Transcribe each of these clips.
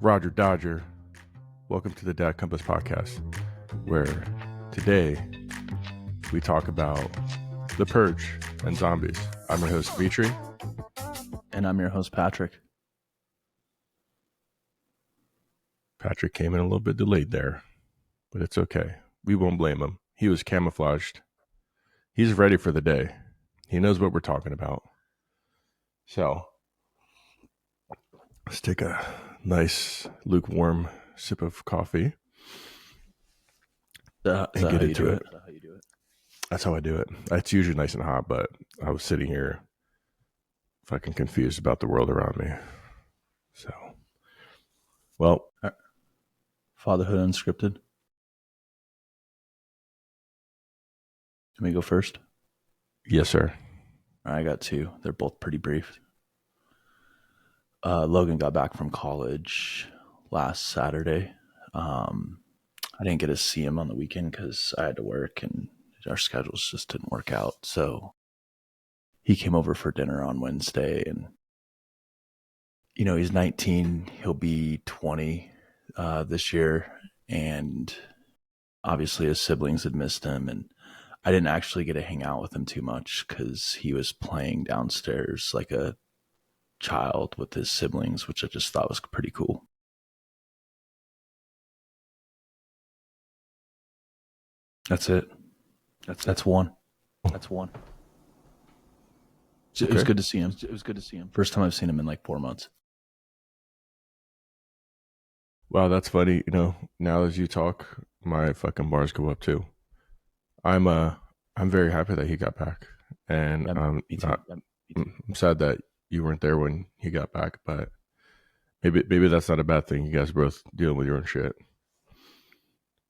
Roger Dodger. Welcome to the Dad Compass podcast, where today we talk about the Purge and zombies. I'm your host, Vitri. And I'm your host, Patrick. Patrick came in a little bit delayed there, but it's okay. We won't blame him. He was camouflaged. He's ready for the day. He knows what we're talking about. So let's take a nice lukewarm sip of coffee and get into it. That's how I do it. It's usually nice and hot, but I was sitting here fucking confused about the world around me. So, well, Fatherhood unscripted. Can we go first? Yes, sir. I got two. They're both pretty brief. Logan got back from college last Saturday. I didn't get to see him on the weekend because I had to work and our schedules just didn't work out. So he came over for dinner on Wednesday, and you know, he's 19. He'll be 20 this year, and obviously his siblings had missed him, and I didn't actually get to hang out with him too much because he was playing downstairs like a child with his siblings, which I just thought was pretty cool. That's it. That's one. That's one. Okay. It was good to see him. First time I've seen him in like 4 months. Wow, that's funny. You know, now as you talk, my fucking bars go up too. I'm very happy that he got back, and I'm sad that you weren't there when he got back. But maybe that's not a bad thing. You guys are both dealing with your own shit.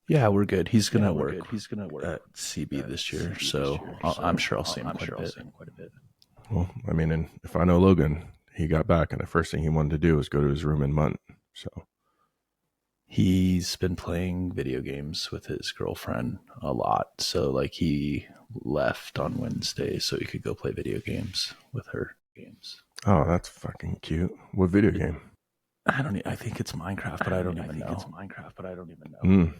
Yeah, we're good. He's gonna work at CB this year, so I'm sure I'll see him quite a bit. Well, I mean, and if I know Logan, he got back, and the first thing he wanted to do was go to his room and munt. So he's been playing video games with his girlfriend a lot. So like he left on Wednesday so he could go play video games with her. Oh, that's fucking cute. What video game? I think it's Minecraft, but I don't even know.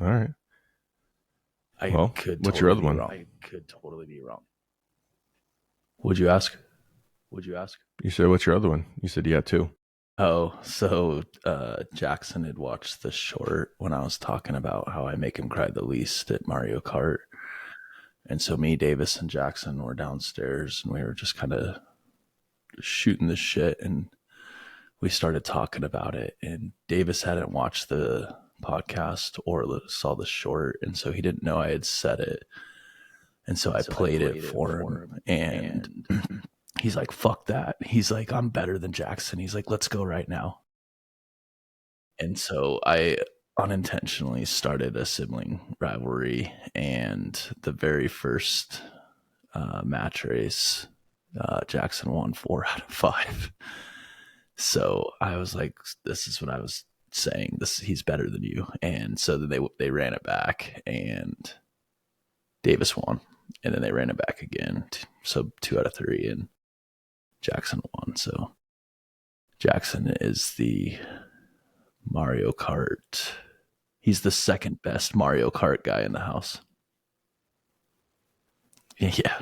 All right. What's your other one? I could totally be wrong. Would you ask? You said, what's your other one? You said you had two. Oh, so Jackson had watched the short when I was talking about how I make him cry the least at Mario Kart. And so me, Davis, and Jackson were downstairs, and we were just kind of shooting the shit, and we started talking about it. And Davis hadn't watched the podcast or saw the short, and so he didn't know I had said it. And so I played it for him, and he's like, fuck that. He's like, I'm better than Jackson. He's like, let's go right now. And so I unintentionally started a sibling rivalry, and the very first match race, Jackson won 4 out of 5. So I was like, this is what I was saying. He's better than you. And so then they ran it back, and Davis won, and then they ran it back again. So 2 out of 3, and Jackson won. So Jackson is the Mario Kart. He's the second best Mario Kart guy in the house. Yeah.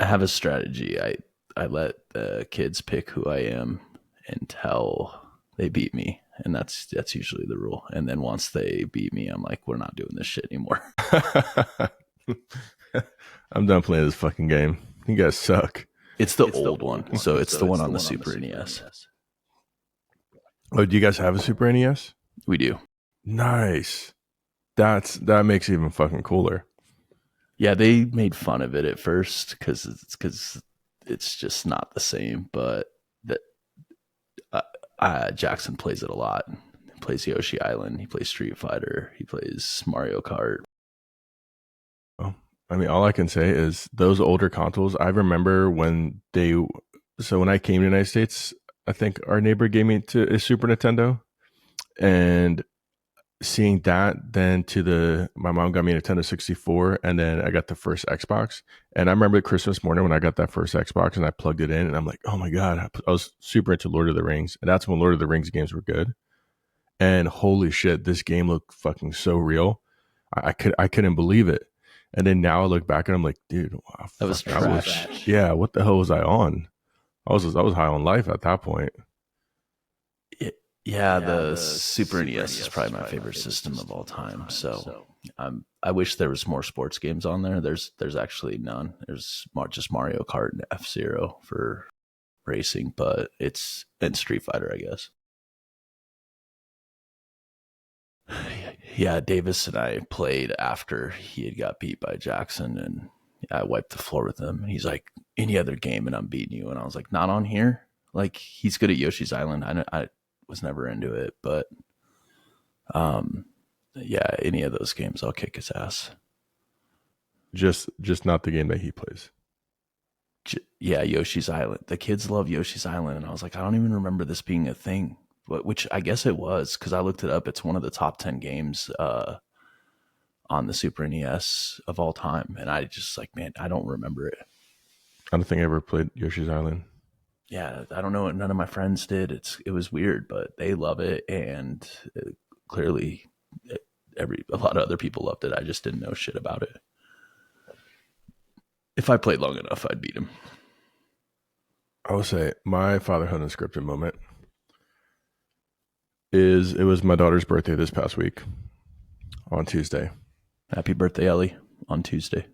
I have a strategy. I let the kids pick who I am until they beat me, and that's usually the rule. And then once they beat me, I'm like, we're not doing this shit anymore. I'm done playing this fucking game. You guys suck. It's the old one. So it's the one on the Super NES. Oh, do you guys have a Super NES? We do. Nice. That makes it even fucking cooler. Yeah, they made fun of it at first because it's just not the same. But Jackson plays it a lot. He plays Yoshi Island. He plays Street Fighter. He plays Mario Kart. Oh, I mean, all I can say is those older consoles. I remember when when I came to the United States, I think our neighbor gave me a Super Nintendo, and seeing that, then my mom got me a Nintendo 64, and then I got the first Xbox. And I remember Christmas morning when I got that first Xbox and I plugged it in, and I'm like, oh my god, I was super into Lord of the Rings, and that's when Lord of the Rings games were good. And holy shit, this game looked fucking so real. I couldn't believe it. And then now I look back and I'm like, dude, wow, That was fuck, I was trash. yeah, what the hell was I on? I was high on life at that point. Yeah, the Super NES is probably my favorite system of all time. So I wish there was more sports games on there. There's actually none. There's just Mario Kart and F-Zero for racing, but it's and Street Fighter, I guess. Yeah, Davis and I played after he had got beat by Jackson, and I wiped the floor with him. And he's like, "Any other game, and I'm beating you." And I was like, "Not on here." Like he's good at Yoshi's Island. I was never into it, but um, yeah, any of those games, I'll kick his ass. Just not the game that he plays. Yeah, Yoshi's Island. The kids love Yoshi's Island, and I was like, I don't even remember this being a thing, which I guess it was because I looked it up. It's one of the top 10 games on the Super NES of all time, and I just like, man, I don't remember it. I don't think I ever played Yoshi's Island. Yeah, I don't know. None of my friends did. It was weird, but they love it, and clearly, a lot of other people loved it. I just didn't know shit about it. If I played long enough, I'd beat him. I would say my fatherhood unscripted moment is it was my daughter's birthday this past week on Tuesday. Happy birthday, Ellie, on Tuesday.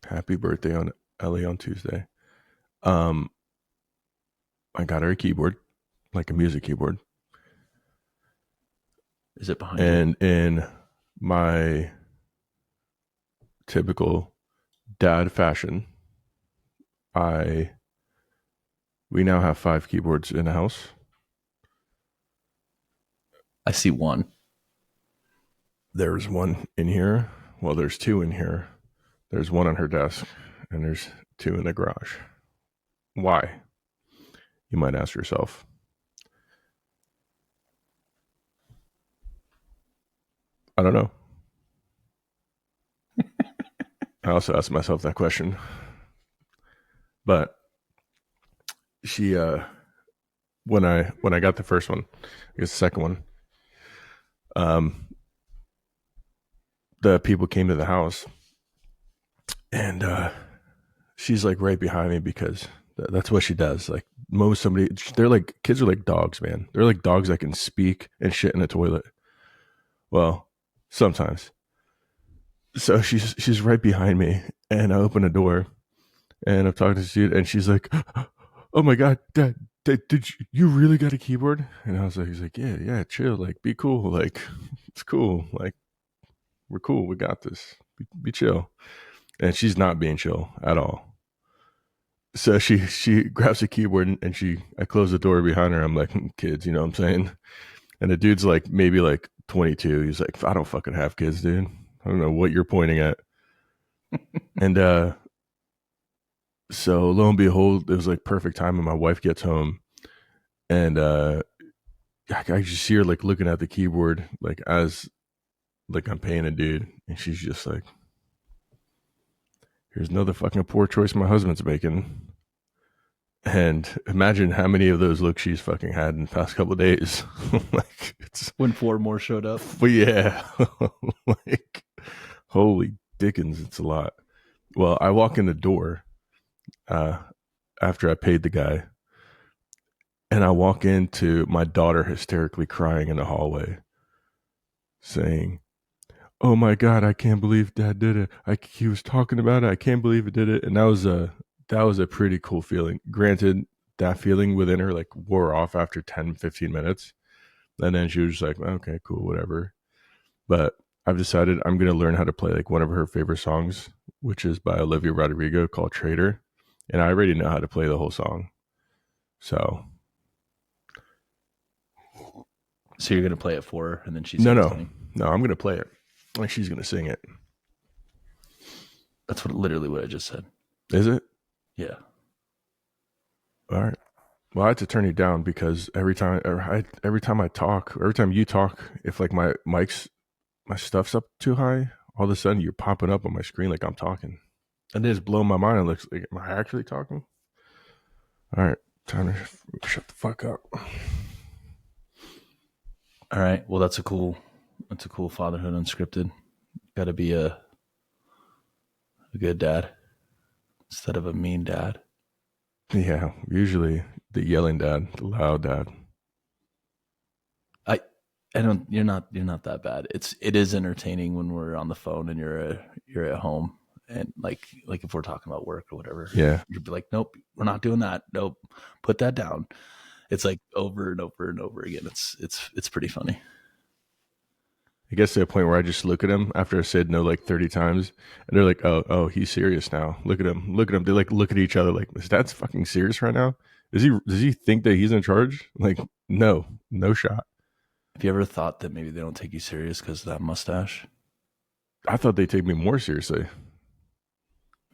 Happy birthday on Ellie on Tuesday. Um, I got her a keyboard, like a music keyboard. Is it behind you? And in my typical dad fashion, we now have 5 keyboards in the house. I see one. There's one in here. Well, there's 2 in here. There's one on her desk, and there's 2 in the garage. Why? You might ask yourself. I don't know. I also asked myself that question. But she when I got the first one, I guess the second one, um the people came to the house, and she's like right behind me because that's what she does. Like they're like kids are like dogs, man. They're like dogs that can speak and shit in the toilet. Well, sometimes. So she's right behind me, and I open the door, and I'm talking to the dude, and she's like, "Oh my god, Dad, did you really got a keyboard?" And I was like, "He's like, yeah, chill, like, be cool, like, it's cool, like, we're cool, we got this, be chill." And she's not being chill at all. So she grabs a keyboard, and I close the door behind her. I'm like, "Kids, you know what I'm saying?" And the dude's like maybe like 22. He's like, "I don't fucking have kids, dude. I don't know what you're pointing at." And so lo and behold, it was like perfect time, and my wife gets home, and I just see her like looking at the keyboard, like as like I'm paying a dude, and she's just like, "Here's another fucking poor choice my husband's making." And imagine how many of those looks she's fucking had in the past couple of days. Like it's when 4 more showed up. But yeah, like holy dickens, it's a lot. Well, I walk in the door uh, after I paid the guy, and I walk into my daughter hysterically crying in the hallway, saying, "Oh my god, I can't believe Dad did it. He was talking about it. I can't believe he did it." And that was a pretty cool feeling. Granted, that feeling within her like wore off after 10, 15 minutes. And then she was just like, "Okay, cool, whatever." But I've decided I'm going to learn how to play like one of her favorite songs, which is by Olivia Rodrigo, called Traitor. And I already know how to play the whole song. So you're gonna play it for her, and then she's no, gonna no, sing. no. I'm going to play it, like she's going to sing it. That's literally what I just said. Is it? Yeah. All right. Well, I had to turn you down because every time I talk, or every time you talk, if like my mic's my stuff's up too high, all of a sudden you're popping up on my screen like I'm talking. And it just blown my mind. It looks like, am I actually talking? All right, time to shut the fuck up. All right. Well, that's a cool Fatherhood Unscripted. Got to be a good dad instead of a mean dad. Yeah, usually the yelling dad, the loud dad. I don't. You're not that bad. It is entertaining when we're on the phone and you're at home, and like if we're talking about work or whatever. Yeah, You'd be like, nope, we're not doing that. Nope, put that down. It's like over and over and over again. It's pretty funny. it gets to a point where I just look at him after I said no like 30 times, and they're like, "Oh, he's serious now. Look at him, look at him." They like look at each other like, "Is that fucking serious right now? Does he think that he's in charge?" Like, no shot. Have you ever thought that maybe they don't take you serious because of that mustache? I thought they take me more seriously.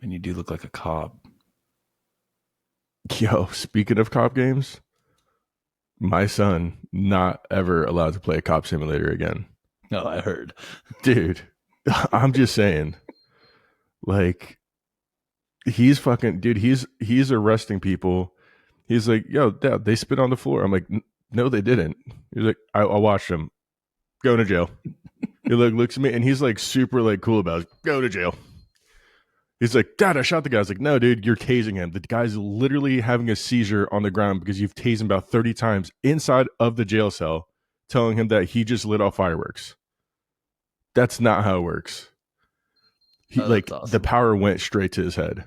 And you do look like a cop. Yo, speaking of cop games, my son not ever allowed to play a cop simulator again. No, I heard. Dude, I'm just saying, like, he's fucking, dude, he's arresting people. He's like, yo, dad, they spit on the floor. I'm like, no, they didn't. He's like, I watched them. Go to jail. He looks at me and he's like super like cool about it. Go to jail. He's like, Dad, I shot the guy. I was like, no, dude, you're tasing him. The guy's literally having a seizure on the ground because you've tased him about 30 times inside of the jail cell, telling him that he just lit off fireworks. That's not how it works. He like awesome. The power went straight to his head.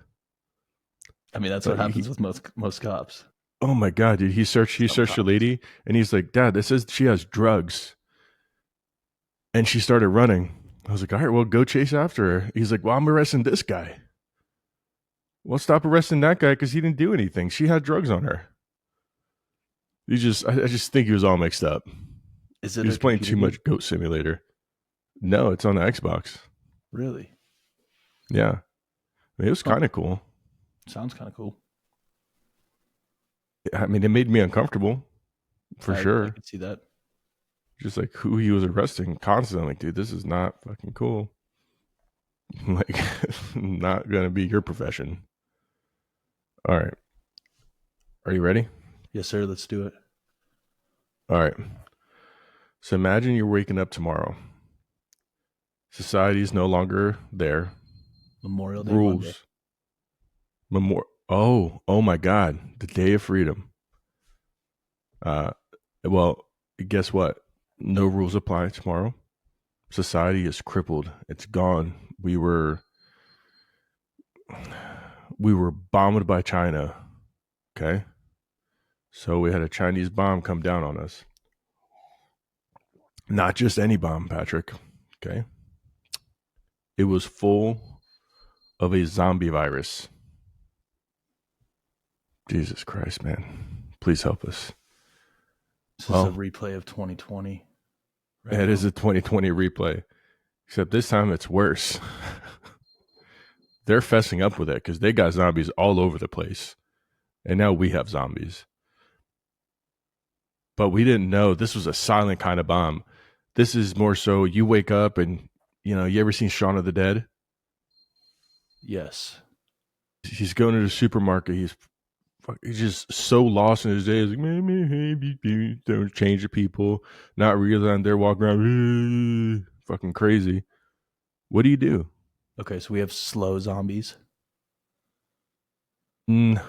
I mean, that's what happens with most cops. Oh my god, dude! He searched the lady, and he's like, "Dad, this says she has drugs," and she started running. I was like, "All right, well, go chase after her." He's like, "Well, I'm arresting this guy." Well, stop arresting that guy because he didn't do anything. She had drugs on her. I just think he was all mixed up. Is it? He was playing too much Goat Simulator. No, it's on the Xbox. Really? Yeah, I mean, it was kind of cool. Sounds kind of cool. I mean, it made me uncomfortable, for sure. I can see that. Just like who he was arresting constantly. Like, dude, this is not fucking cool. Like, not gonna be your profession. All right. Are you ready? Yes, sir. Let's do it. All right. So imagine you're waking up tomorrow. Society is no longer there. Memorial Day. Rules. Oh my God. The Day of Freedom. Well, guess what? No rules apply tomorrow. Society is crippled. It's gone. We were bombed by China. Okay. So we had a Chinese bomb come down on us. Not just any bomb, Patrick. Okay. It was full of a zombie virus. Jesus Christ, man. Please help us. This is a replay of 2020. Right, it is a 2020 replay. Except this time it's worse. They're fessing up with it because they got zombies all over the place. And now we have zombies. But we didn't know this was a silent kind of bomb. This is more so you wake up and, you ever seen Shaun of the Dead? Yes. He's going to the supermarket. He's just so lost in his days. Like, hey, don't change the people. Not realizing they're walking around fucking crazy. What do you do? Okay, so we have slow zombies. Let's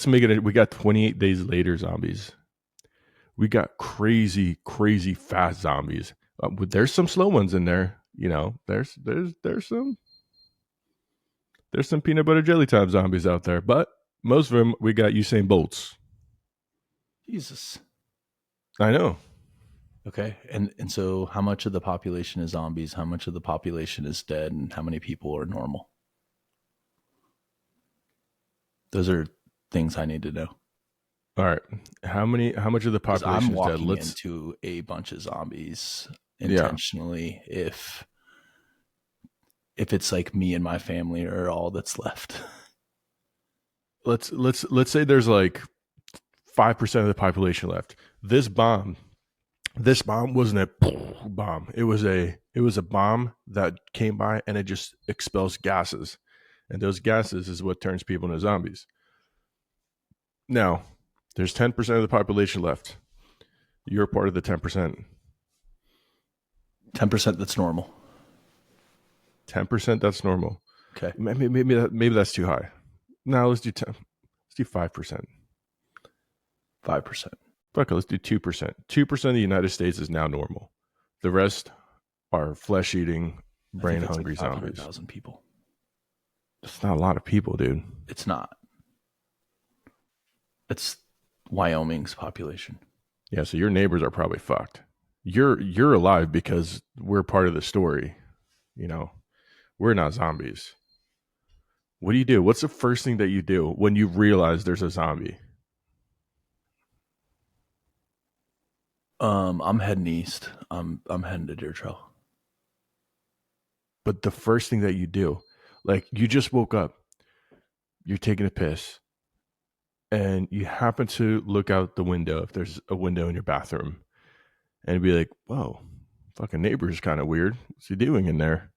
make it. We got 28 days later zombies. We got crazy fast zombies. There's some slow ones in there. There's some peanut butter jelly time zombies out there, but most of them we got Usain Bolts. Jesus. I know. Okay, and so how much of the population is zombies? How much of the population is dead? And how many people are normal? Those are things I need to know. All right, how much of the population is dead? I'm walking into a bunch of zombies intentionally. Yeah. If it's like me and my family are all that's left. Let's say there's like 5% of the population left. This bomb This bomb wasn't a bomb. It was a bomb that came by and it just expels gases. And those gases is what turns people into zombies. Now, there's 10% of the population left. You're part of the 10%. 10% that's normal. 10% that's normal. Okay. Maybe that's too high. Now let's do 10. Let's do 5%. 5%. Fuck it, let's do 2%. 2% of the United States is now normal. The rest are flesh-eating, brain-hungry zombies. 500,000 people. That's not a lot of people, dude. It's not. It's Wyoming's population. Yeah, so your neighbors are probably fucked. You're alive because we're part of the story. You know, we're not zombies. What do you do? What's the first thing that you do when you realize there's a zombie? I'm heading east. I'm heading to Deer Trail. But the first thing that you do, like you just woke up, you're taking a piss, and you happen to look out the window if there's a window in your bathroom, and be like, whoa, fucking neighbor's kind of weird. What's he doing in there?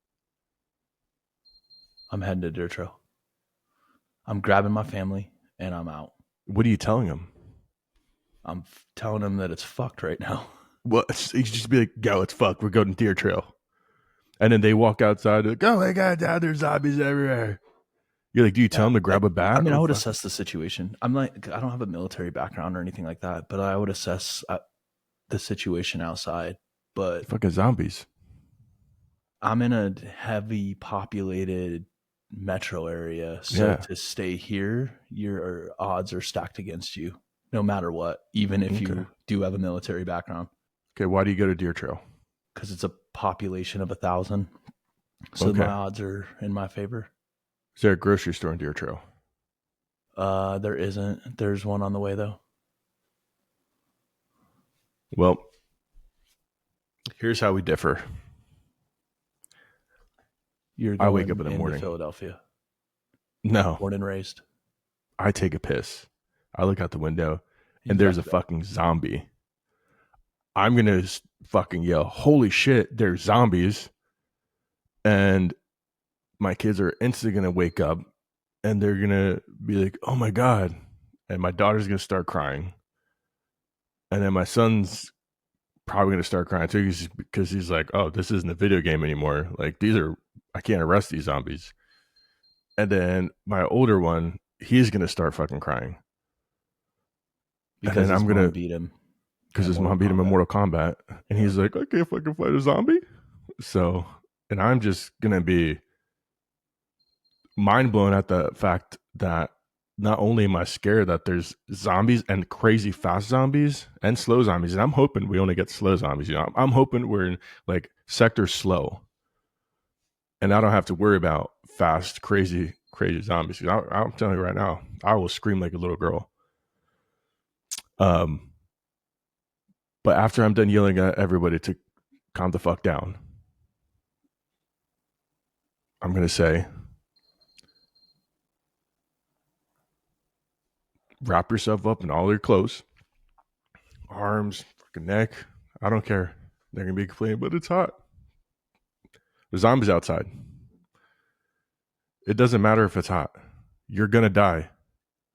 I'm heading to Deer Trail. I'm grabbing my family and I'm out. What are you telling him? I'm telling him that it's fucked right now. Well, you just be like, yo, it's fucked. We're going to Deer Trail. And then they walk outside, like, oh my God, Dad, there's zombies everywhere. You're like, do you tell them to grab a bat? I mean, I would assess the situation. I'm like, I don't have a military background or anything like that, but I would assess the situation outside. But fucking zombies. I'm in a heavy populated metro area. So to stay here, your odds are stacked against you no matter what, even if you do have a military background. Okay, why do you go to Deer Trail? Because it's a population of 1,000. So my odds are in my favor. Is there a grocery store in Deer Trail? There isn't. There's one on the way, though. Well, here's how we differ. I wake up in the morning. Philadelphia. No. Born and raised. I take a piss. I look out the window, and there's a fucking zombie. I'm going to fucking yell, holy shit, there's zombies. And my kids are instantly going to wake up, and they're going to be like, oh my God. And my daughter's going to start crying. And then my son's probably going to start crying too because he's like, oh, this isn't a video game anymore. Like, I can't arrest these zombies. And then my older one, he's going to start fucking crying. Because I'm going to beat him. Because his mom beat him in Mortal Kombat. And he's like, I can't fucking fight a zombie. So, and I'm just going to be mind blown at the fact that not only am I scared that there's zombies and crazy fast zombies and slow zombies, and I'm hoping we only get slow zombies. You know, I'm hoping we're in like sector slow, and I don't have to worry about fast, crazy zombies. I'm telling you right now, I will scream like a little girl. But after I'm done yelling at everybody to calm the fuck down, I'm gonna say, wrap yourself up in all your clothes, arms, fucking neck. I don't care. They're gonna be complaining, but it's hot. The zombies outside. It doesn't matter if it's hot. You're gonna die.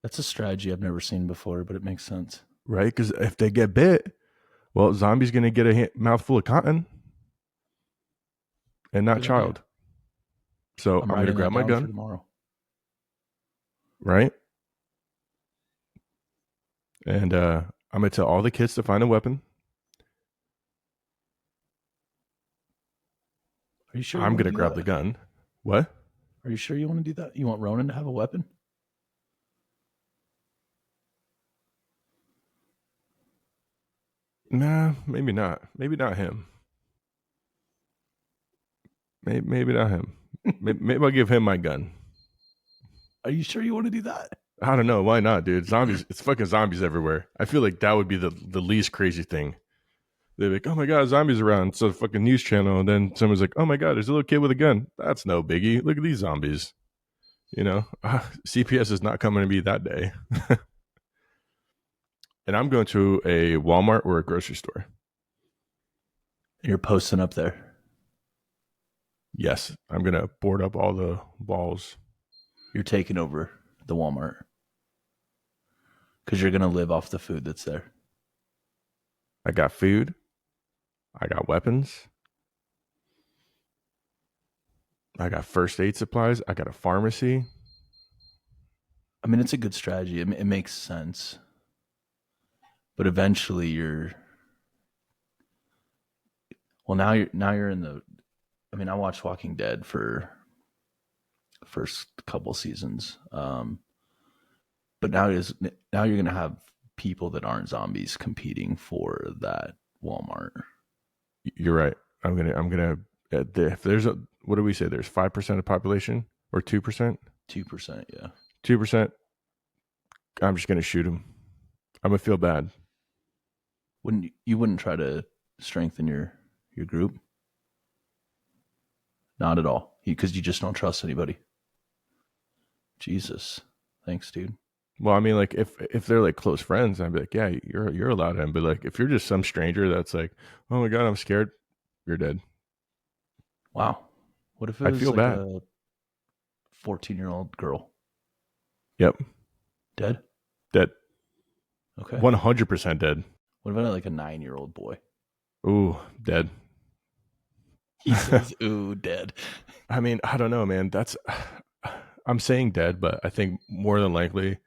That's a strategy I've never seen before, but it makes sense, right? Because if they get bit, well, zombie's gonna get a mouthful of cotton, and not child. So I'm gonna grab my gun tomorrow, right? And I'm going to tell all the kids to find a weapon. Are you sure? I'm going to grab the gun. What? Are you sure you want to do that? You want Ronan to have a weapon? Nah, maybe not. Maybe not him. Maybe not him. maybe I'll give him my gun. Are you sure you want to do that? I don't know. Why not, dude? Zombies. It's fucking zombies everywhere. I feel like that would be the least crazy thing. They're like, oh my God, zombies around. It's a fucking news channel. And then someone's like, oh my God, there's a little kid with a gun. That's no biggie. Look at these zombies. You know, CPS is not coming to me that day. And I'm going to a Walmart or a grocery store. You're posting up there. Yes, I'm gonna board up all the walls. You're taking over the Walmart because you're gonna live off the food that's there. I got food. I got weapons. I got first aid supplies. I got a pharmacy. I mean, it's a good strategy. It makes sense, but eventually you're. Well, now you're in the. I mean, I watched Walking Dead for the first couple seasons, but now you're gonna have people that aren't zombies competing for that Walmart. You're right. I'm gonna. If there's a, what do we say? There's 5% of population or 2%. 2%, yeah. 2%. I'm just gonna shoot him. I'm gonna feel bad. Wouldn't try to strengthen your group? Not at all, because you just don't trust anybody. Jesus, thanks, dude. Well, I mean, like if they're like close friends, I'd be like, yeah, you're allowed in. But like if you're just some stranger that's like, oh my god, I'm scared, you're dead. Wow. What if it I'd was feel like bad. a 14-year-old girl? Yep, Dead? dead. Okay. 100% dead. What about like a 9-year-old boy? Ooh, dead. He says, ooh, dead. I mean, I don't know, man. That's I'm saying dead, but I think more than likely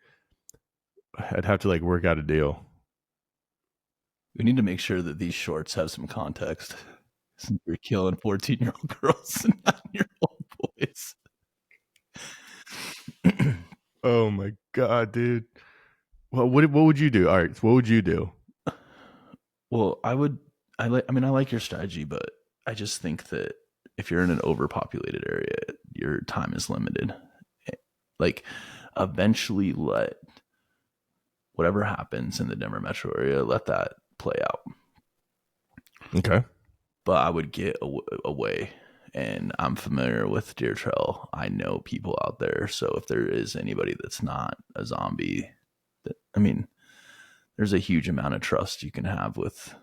I'd have to like work out a deal. We need to make sure that these shorts have some context. Since we're killing 14-year-old girls and 9-year-old boys. Oh my god, dude. Well, what would you do? All right, so what would you do? Well, I like your strategy, but I just think that if you're in an overpopulated area, your time is limited. Like, eventually let whatever happens in the Denver metro area, let that play out. Okay. But I would get away, and I'm familiar with Deer Trail. I know people out there, so if there is anybody that's not a zombie, I mean, there's a huge amount of trust you can have with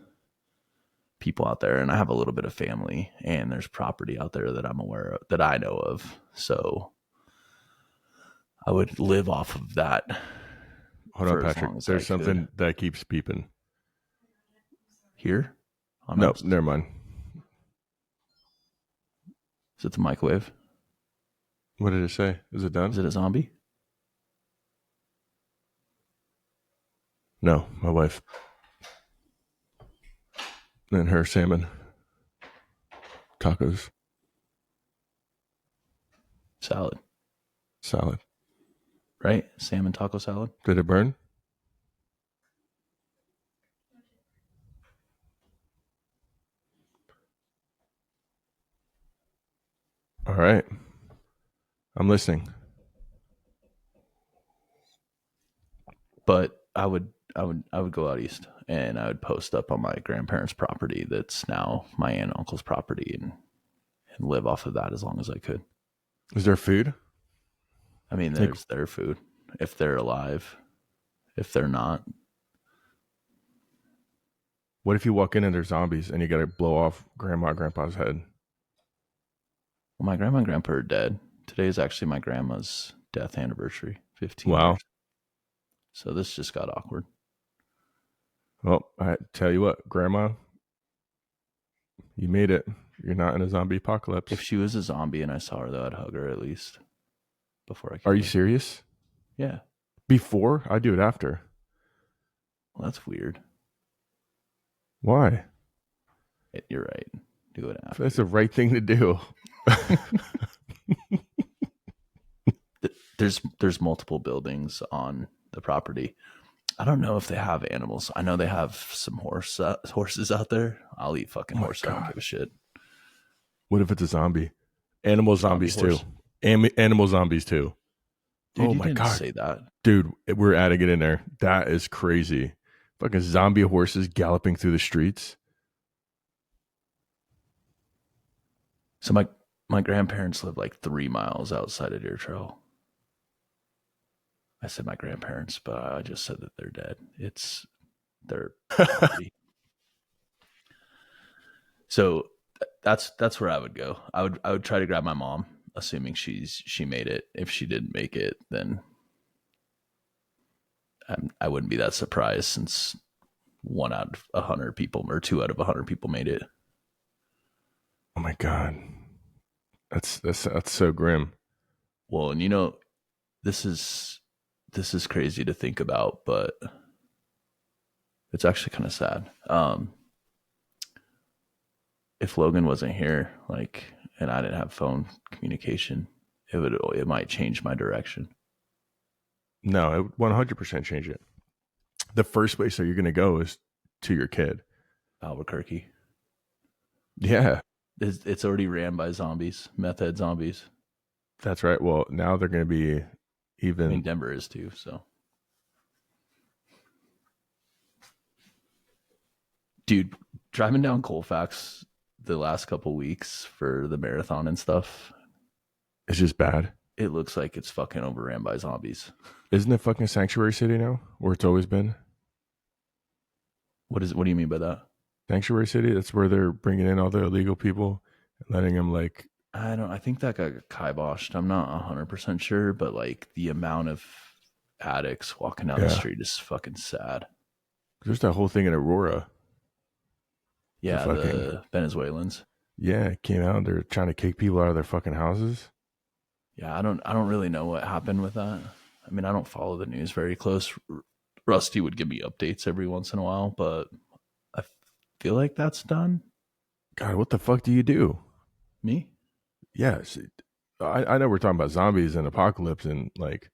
people out there, and I have a little bit of family, and there's property out there that I'm aware of, that I know of. So I would live off of that Hold on, for as Patrick. long as I There's could. something that keeps beeping. Here on No, us, never mind. is it the microwave? What did it say? Is it Is done? it a zombie? No, my wife and her salmon tacos Salad, salad. right? Salmon taco salad. Did it burn? All right. I'm listening. But I would go out east, and I would post up on my grandparents' property that's now my aunt and uncle's property, and live off of that as long as I could. Is there food? I mean, Like, there's their food if they're alive. If they're not, what if you walk in and there's zombies and you got to blow off grandma and grandpa's head? well, my grandma and grandpa are dead. Today is actually my grandma's death anniversary, 15 Wow. years. So this just got awkward. Well, I tell you what, grandma, you made it. You're not in a zombie apocalypse. If she was a zombie and I saw her, though, I'd hug her at least before I Are killed you her. serious? Yeah. Before? I do it after. Well, that's weird. Why? You're right. Do it after. That's the right thing to do. There's multiple buildings on the property. I don't know if they have animals. I know they have some horses out there. I'll eat fucking Oh my horse. I don't God. give a shit. What if it's a zombie? Animal Zombie zombies too. horse. Animal zombies too. Dude, Oh you my didn't God. say that. Dude, we're adding it in there. That is crazy. Fucking zombie horses galloping through the streets. So my grandparents live like 3 miles outside of Deer Trail. I said my grandparents, but I just said that they're dead. It's their property. So that's where I would go. I would try to grab my mom, assuming she made it. If she didn't make it, then I wouldn't be that surprised since 1 out of 100 people or 2 out of 100 people made it. Oh my god, that's so grim. Well, and this is crazy to think about, but it's actually kind of sad. If Logan wasn't here, like, and I didn't have phone communication, it might change my direction. No, it would 100% change it. The first place that you're going to go is to your kid. Albuquerque. Yeah, It's already ran by zombies, meth head zombies. that's right. Well, now they're going to be I mean, even. Denver is too. So, dude, driving down Colfax the last couple weeks for the marathon and stuff, It's just bad. it looks like it's fucking overran by zombies. Isn't it fucking sanctuary city now, where it's always been? What do you mean by that? Sanctuary city. That's where they're bringing in all the illegal people and letting them like. I think that got kiboshed. I'm not 100% sure, but like the amount of addicts walking down the Yeah, street is fucking sad. there's that whole thing in Aurora. The Yeah, fucking the Venezuelans. yeah, it came out. They're trying to kick people out of their fucking houses. Yeah, I don't really know what happened with that. I mean, I don't follow the news very close. Rusty would give me updates every once in a while, but I feel like that's done. God, what the fuck do you do? Me? Yes, I know we're talking about zombies and apocalypse and like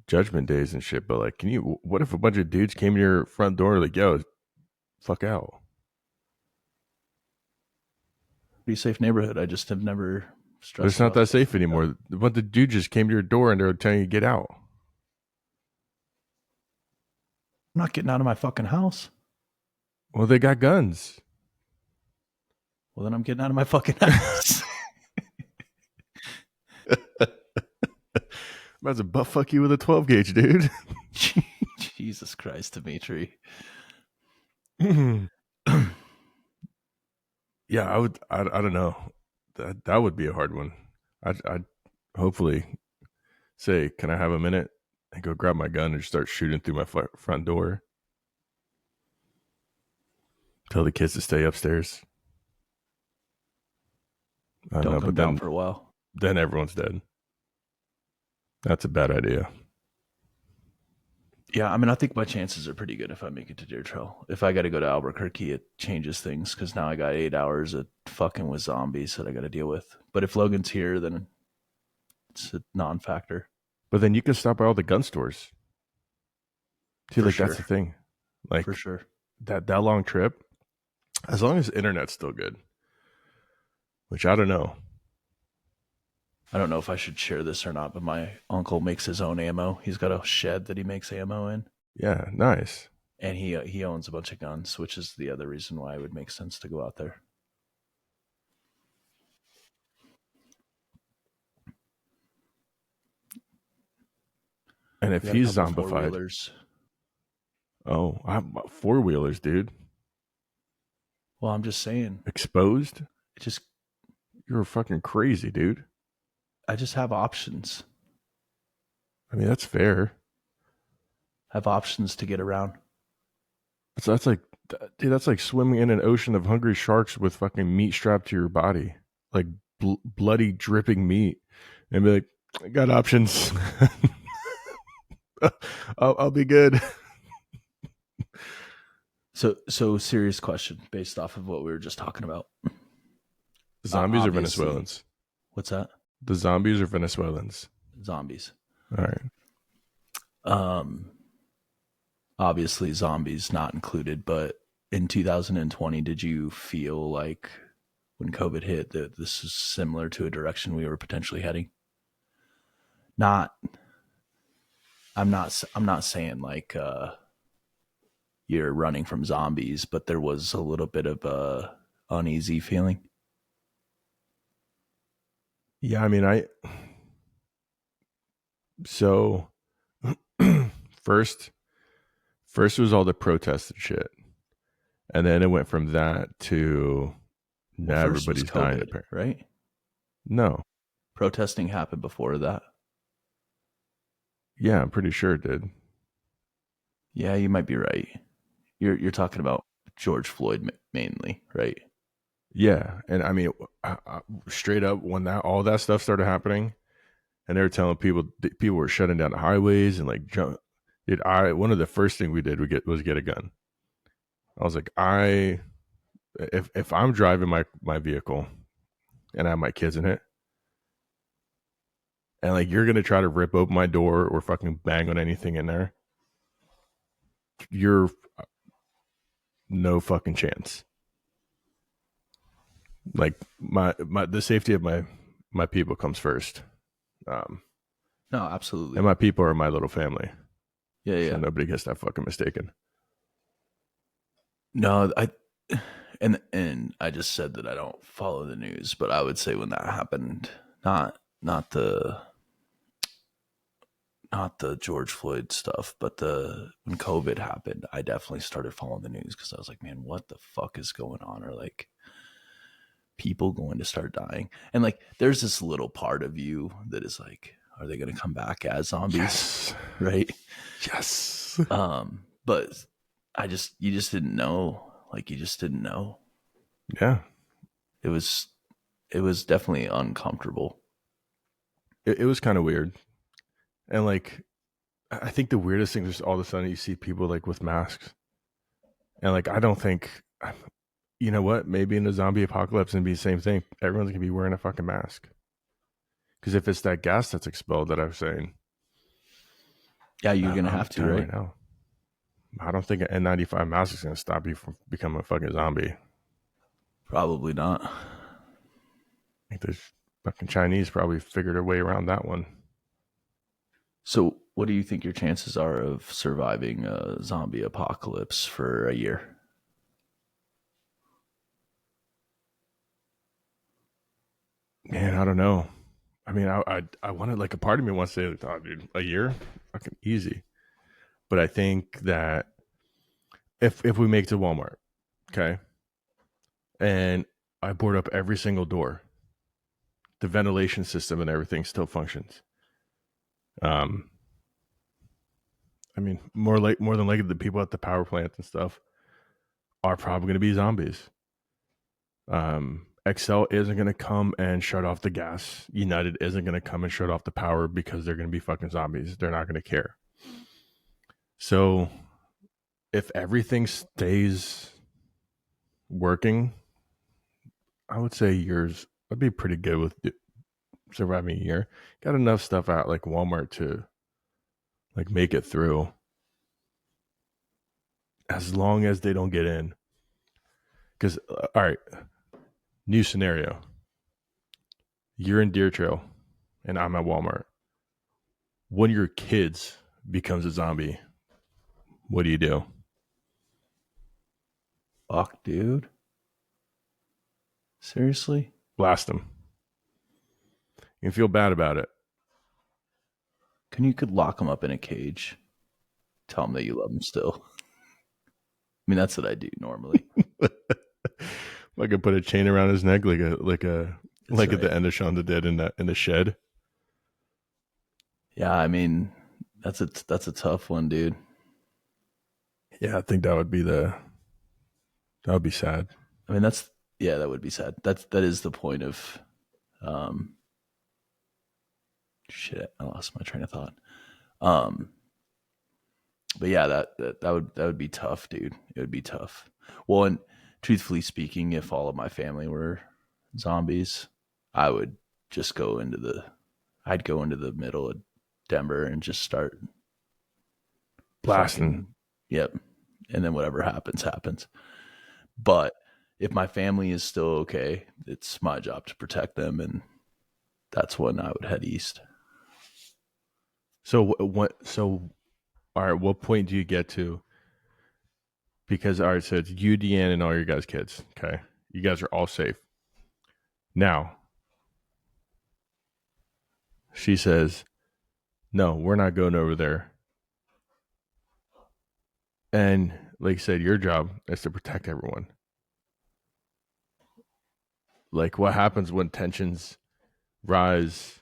judgment days and shit, but like, can you? What if a bunch of dudes came to your front door like, yo, fuck out? Pretty safe neighborhood. I just have never But it's stressed not about that stuff safe like that. anymore. But the dude just came to your door and they're telling you to get out. I'm not getting out of my fucking house. Well, they got guns. Well, then I'm getting out of my fucking house. I'm about to butt fuck you with a 12 gauge, dude. Jesus Christ, Dimitri. Yeah, I would. I don't know. That would be a hard one. I'd hopefully say, "Can I have a minute?" and go grab my gun and just start shooting through my front door. Tell the kids to stay upstairs. I don't Don't know, come but down for a while. then everyone's dead. That's a bad idea. Yeah, I mean, I think my chances are pretty good if I make it to Deer Trail. If I got to go to Albuquerque, it changes things because now I got 8 hours of fucking with zombies that I got to deal with. But if Logan's here, then it's a non-factor But then you can stop by all the gun stores. See, for like that's sure. the thing. For Like sure. that long trip, as long as the internet's still good, which I don't know. I don't know if I should share this or not, but my uncle makes his own ammo. He's got a shed that he makes ammo in, Yeah, nice. and he owns a bunch of guns, which is the other reason why it would make sense to go out there. And We if got a he's couple four zombified, wheelers. oh, I'm four wheelers, dude. Well, I'm just saying, Exposed? it just You're fucking crazy, dude. I just have options. I mean, that's fair. Have options to get around. That's like, dude, that's like swimming in an ocean of hungry sharks with fucking meat strapped to your body, like bloody, dripping meat, and be like, I got options. I'll be good. So serious question based off of what we were just talking about. Zombies or Obviously, Venezuelans? what's that? The zombies or Venezuelans? Zombies. All right. Um, Obviously zombies not included, but in 2020, did you feel like when COVID hit that this is similar to a direction we were potentially heading? Not, I'm not saying like you're running from zombies, but there was a little bit of a uneasy feeling. Yeah, I mean, so first first was all the protests and shit. And then it went from that to Well, now first was everybody's dying COVID, apparently. right? No. Protesting happened before that. Yeah, I'm pretty sure it did. Yeah, you might be right. You're talking about George Floyd mainly, right? Yeah, and I mean, straight up when that all that stuff started happening, and they were telling people were shutting down the highways and like jump. Dude, one of the first thing we did was get a gun. I was like, if I'm driving my vehicle and I have my kids in it, and like you're gonna try to rip open my door or fucking bang on anything in there, you're no fucking chance. Like my the safety of my people comes first. Um, No, and absolutely. my people are my little family, Yeah, so yeah. nobody gets that fucking mistaken. No, and I just said that I don't follow the news, but I would say when that happened, not the not the George Floyd stuff, but the when COVID happened, I definitely started following the news because I was like, man, what the fuck is going on? Or like people going to start dying. And like there's this little part of you that is like, are they gonna come back as zombies? Yes, Right? yes, But you just didn't know. Like you just didn't know. yeah. It was it was definitely uncomfortable. It was kind of weird, and like I think the weirdest thing is all of a sudden you see people like with masks, and like I don't think, you know what? Maybe in the zombie apocalypse and be the same thing. Everyone's gonna be wearing a fucking mask because if it's that gas that's expelled that I was saying, Yeah, you're gonna I'm have to, telling you right? right now, I don't think an N95 mask is gonna stop you from becoming a fucking zombie. I Probably not. think there's fucking Chinese probably figured a way around that one. So, what do you think your chances are of surviving a zombie apocalypse for a year? Man, I don't know. I mean, I wanted like a part of me wants to say, like, oh, dude, a year, fucking easy. But I think that if we make it to Walmart, okay, and I board up every single door, the ventilation system and everything still functions. Um, I mean, more than likely, the people at the power plant and stuff are probably going to be zombies. Excel isn't going to come and shut off the gas. United isn't going to come and shut off the power because they're going to be fucking zombies. They're not going to care. So if everything stays working, I would say yours would be pretty good with surviving a year. Got enough stuff out like Walmart to like make it through as long as they don't get in. Because all right, new scenario: you're in Deer Trail, and I'm at Walmart. One of your kids becomes a zombie. What do you do? Fuck, dude. Seriously? Blast them. You feel bad about it. You could lock him up in a cage. Tell him that you love him still. I mean, that's what I do normally. I could put a chain around his neck That's like at right. the end of Shaun the Dead in the shed. Yeah, I mean, that's a tough one, dude. Yeah, I think that would be sad. I mean, that's yeah, that would be sad. That is the point of um shit. I lost my train of thought. Um, but yeah, that would be tough, dude. It would be tough. Well, and truthfully speaking, if all of my family were zombies, I would just go into the I'd go into the middle of Denver and just start Blasting. fucking yep. And then whatever happens, happens. But if my family is still okay, it's my job to protect them, and that's when I would head east. So what? So all right, what point do you get to? Because all right, so it's you, Deanne, and all your guys' kids. Okay, you guys are all safe. Now she says, "No, we're not going over there." And like you said, your job is to protect everyone. Like what happens when tensions rise,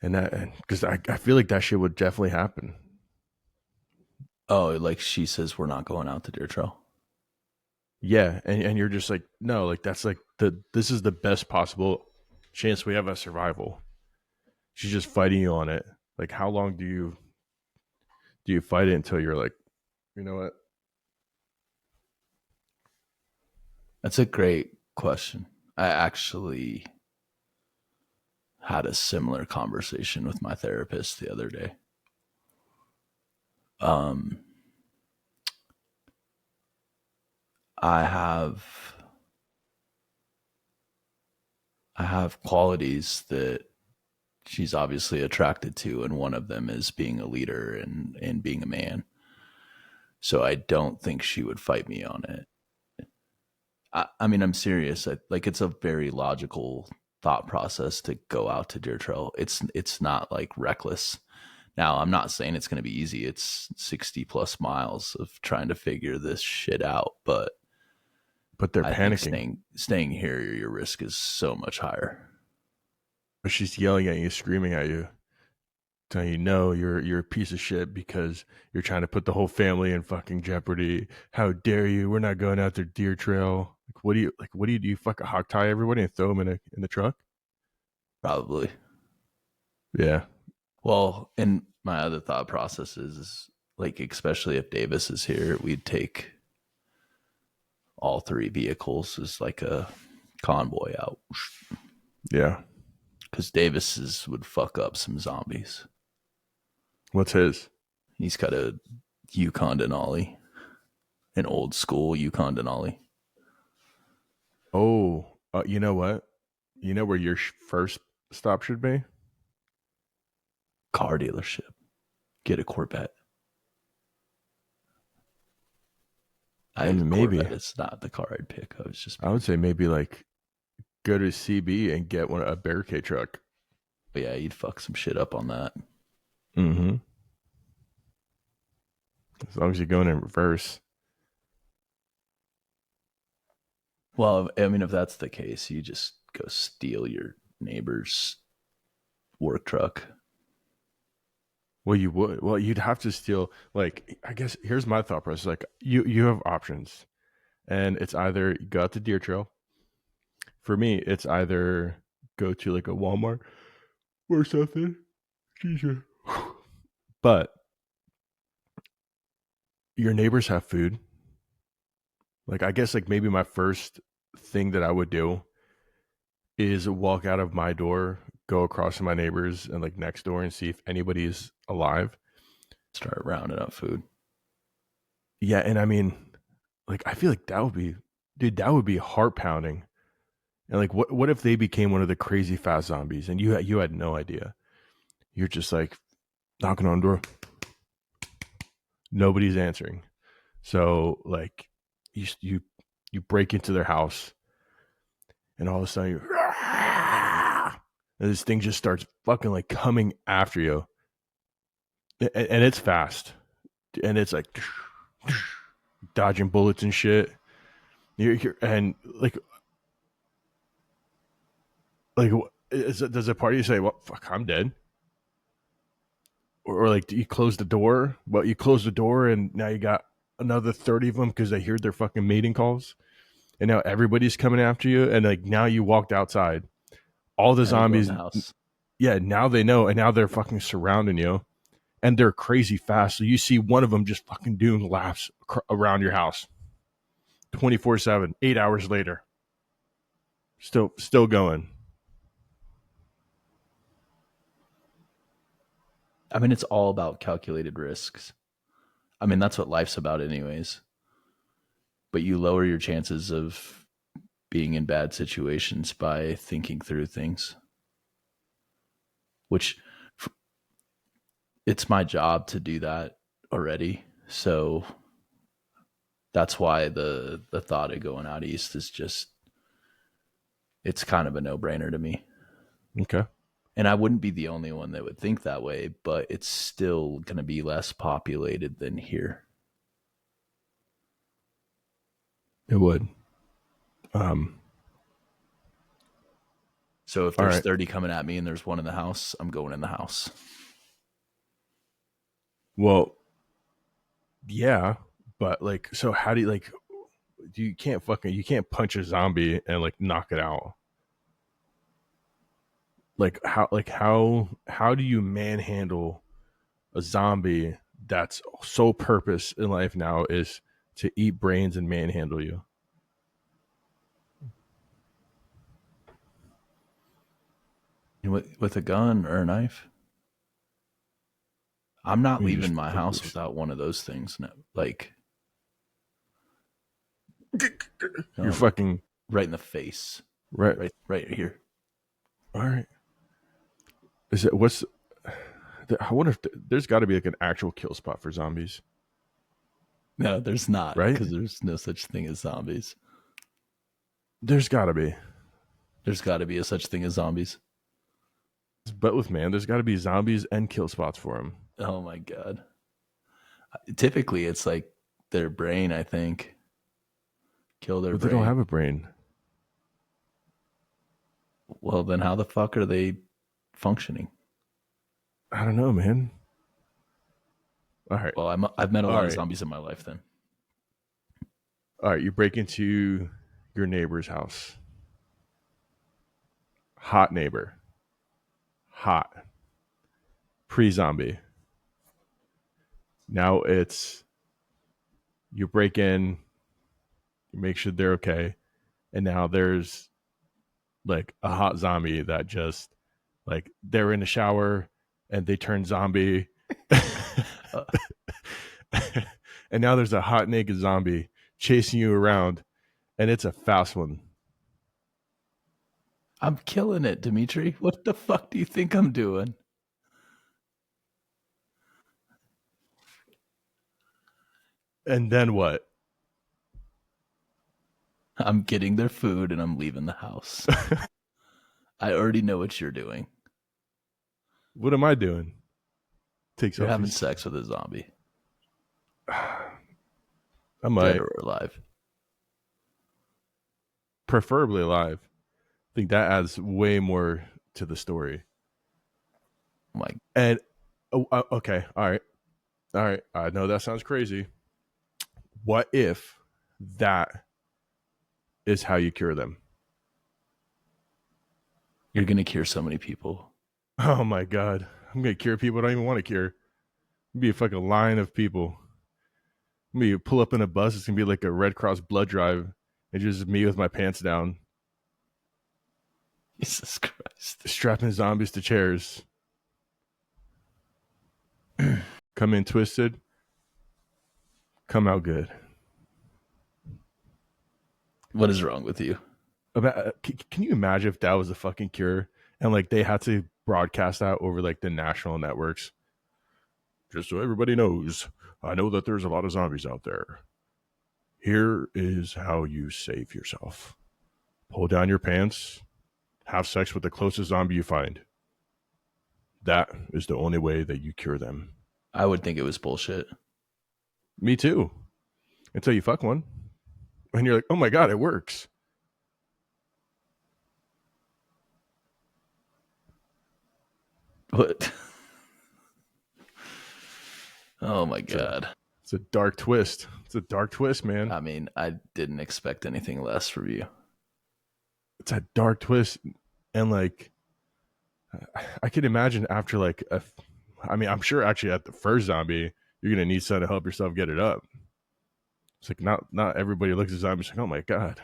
and that, because I feel like that shit would definitely happen. Oh, like she says we're not going out to deer trail. Yeah, and you're just like, no, like that's like this is the best possible chance we have of survival. She's just fighting you on it. Like how long do you fight it until you're like, you know what? That's a great question. I actually had a similar conversation with my therapist the other day. Um, I have I have qualities that she's obviously attracted to, and one of them is being a leader and being a man. So I don't think she would fight me on it. I mean, I'm serious. Like it's a very logical thought process to go out to deer trail. It's not like reckless. Now, I'm not saying it's going to be easy. It's 60 plus miles of trying to figure this shit out, but But they're I think panicking. staying here, your risk is so much higher. But she's yelling at you, screaming at you, telling you no, you're a piece of shit because you're trying to put the whole family in fucking jeopardy. How dare you? We're not going out there deer trail. Like what do you like? What do? You fucking hog tie everybody and throw them in the truck? Probably. Yeah, Well, and my other thought process is like, especially if Davis is here, we'd take all three vehicles as like a convoy out yeah. because Davis's would fuck up some zombies. What's his? He's got a Yukon Denali, an old school Yukon Denali. Oh, you know what? You know where your first stop should be? Car dealership. Get a Corvette. And maybe Corvette is not the car I'd pick. I was just I being, would say maybe like go to CB and get a barricade truck. but yeah, you'd fuck some shit up on that. Mm-hmm. As long as you're going in reverse. Well, I mean, if that's the case, you just go steal your neighbor's work truck. Well, you would. Well, you'd have to steal. Like, I guess here's my thought process. Like, you have options, and it's either you go out to deer trail. For me, it's either go to like a Walmart or something. Jesus. But your neighbors have food. Like, I guess like maybe my first thing that I would do is walk out of my door, go across to my neighbors and like next door and see if anybody's alive. Start rounding up food. Yeah, and I mean, like I feel like that would be, dude, that would be heart pounding. And like, what if they became one of the crazy fast zombies and you had no idea? You're just like knocking on the door, nobody's answering. So like, you break into their house, and all of a sudden you, and this thing just starts fucking like coming after you, and it's fast, and it's like dodging bullets and shit. And like does a party say, "Well, fuck, I'm dead," or like do you close the door? Well, you close the door, and now you got another 30 of them because they heard their fucking mating calls, and now everybody's coming after you, and like now you walked outside, all the Now you go in zombies, the house. yeah, now they know, and now they're fucking surrounding you, and they're crazy fast. So you see one of them just fucking doing laps around your house, 24/7, 8 hours later, still going. I mean, it's all about calculated risks. I mean, that's what life's about, anyways. But you lower your chances of being in bad situations by thinking through things, which it's my job to do that already. So that's why the thought of going out east is just, it's kind of a no-brainer to me. Okay. And I wouldn't be the only one that would think that way, but it's still going to be less populated than here. It would. Um. So if All there's right. 30 coming at me and there's one in the house, I'm going in the house. Well, yeah, but like, so how do you like? You can't punch a zombie and like knock it out. How do you manhandle a zombie that's sole purpose in life now is to eat brains and manhandle you? With a gun or a knife? I'm not You leaving just my house without one of those things. No, like, you're no, fucking right in the face, right. right here. All right. Is it what's? I wonder if there's got to be like an actual kill spot for zombies, No, there's not, right? because there's no such thing as zombies. There's got to be. There's got to be a such thing as zombies. But with man, there's got to be zombies and kill spots for them. Oh my god. Typically, it's like their brain. I think kill their But they don't brain. have a brain. Well, then how the fuck are they functioning? I don't know, man. All right. Well, I've met a All lot of right. zombies in my life. Then All right. You break into your neighbor's house. Hot neighbor. Hot. Pre-zombie. Now it's you break in, you make sure they're okay, and now there's like a hot zombie that just like they're in the shower and they turn zombie. And now there's a hot naked zombie chasing you around, and it's a fast one. I'm killing it, Dimitri. What the fuck do you think I'm doing? And then what? I'm getting their food and I'm leaving the house. I already know what you're doing. What am I doing? Take You're having selfies. sex with a zombie, I dead might, or alive. preferably alive. I think that adds way more to the story. Oh my, And okay, all right. I know that sounds crazy. What if that is how you cure them? you're gonna cure so many people. Oh my god, I'm gonna cure people I don't even want to cure. It'd be a fucking line of people. Me pull up in a bus. It's gonna be like a Red Cross blood drive. It's just me with my pants down, Jesus Christ. strapping zombies to chairs. Come in twisted, come out good. What is wrong with you? Can you imagine if that was a fucking cure and like they had to broadcast that over like the national networks? Just so everybody knows, I know that there's a lot of zombies out there. Here is how you save yourself. Pull down your pants, have sex with the closest zombie you find. That is the only way that you cure them. I would think it was bullshit. Me too. Until you fuck one. And you're like, oh my God, it works. What? Oh my It's a, god. it's a dark twist. It's a dark twist, man. I mean, I didn't expect anything less from you. It's a dark twist. And like, I could imagine after like, I mean, I'm sure actually at the first zombie, you're going to need someone to help yourself get it up. It's like not everybody looks at zombies like, oh my God,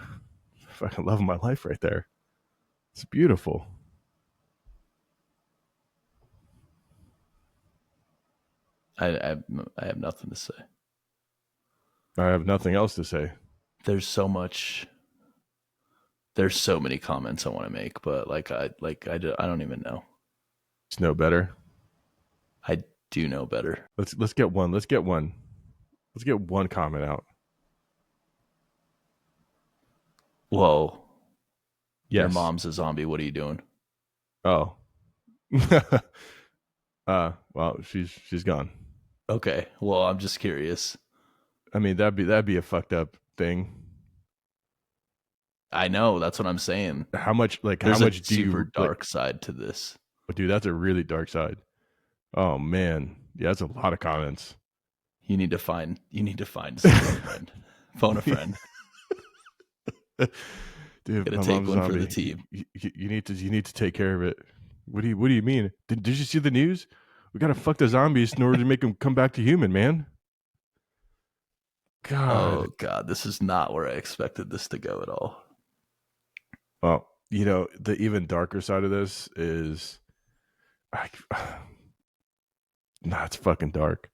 I fucking love my life right there. It's beautiful. I have nothing to say. I have nothing else to say. There's so much. There's so many comments I want to make, but I don't even know. It's no better. I do know better. Let's get one. Let's get one. Let's get one comment out. Whoa. Yes. Your mom's a zombie. What are you doing? Oh. Well, she's gone. Okay. Well, I'm just curious. I mean, that'd be a fucked up thing. I know, that's what I'm saying. How There's a much do super you like? dark side to this. Oh, dude, that's a really dark side. Oh man, yeah, that's a lot of comments. You need to find a friend. Phone a friend. Dude, Gotta my take mom's a one for the zombie. team. You need to take care of it. What do you mean? Did you see the news? We gotta fuck the zombies in order to make them come back to human, man. God. Oh god, this is not where I expected this to go at all. Well, the even darker side of this is, I, nah, it's fucking dark.